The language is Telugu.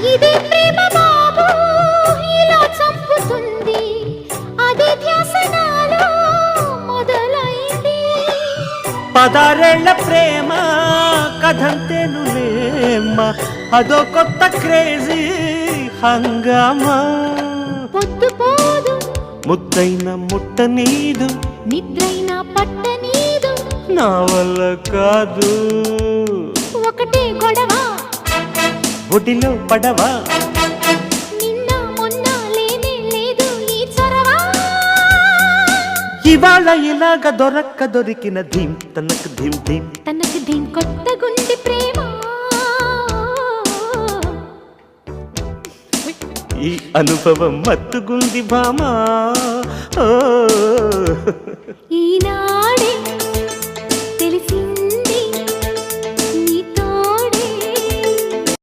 ఇదే ప్రేమ బాబు ఇలా చంపుతుంది, అదే ధ్యాస నాలో మొదలైంది. 16 ప్రేమ కథంతేనులేమ్మా, అదో కొత్త క్రేజీ హంగామా. పొద్దు పోదు ముద్దైన ముట్ట నీదు, నిద్రైన పట్ట నీదు, నా వల్ల కాదు. ఒకటే గొడవ ఒడిలో పడవా, నిన్న మొన్న లేనే లేదు ఈ చొరవ. ఇవాళ ఇలాగ దొరికిన ధీం తనకు ధీం ధీం. తనకు దీని కొత్త గుండె ప్రేమ. ఈ అనుభవం మత్తుగుంది భామా. ఈనాడు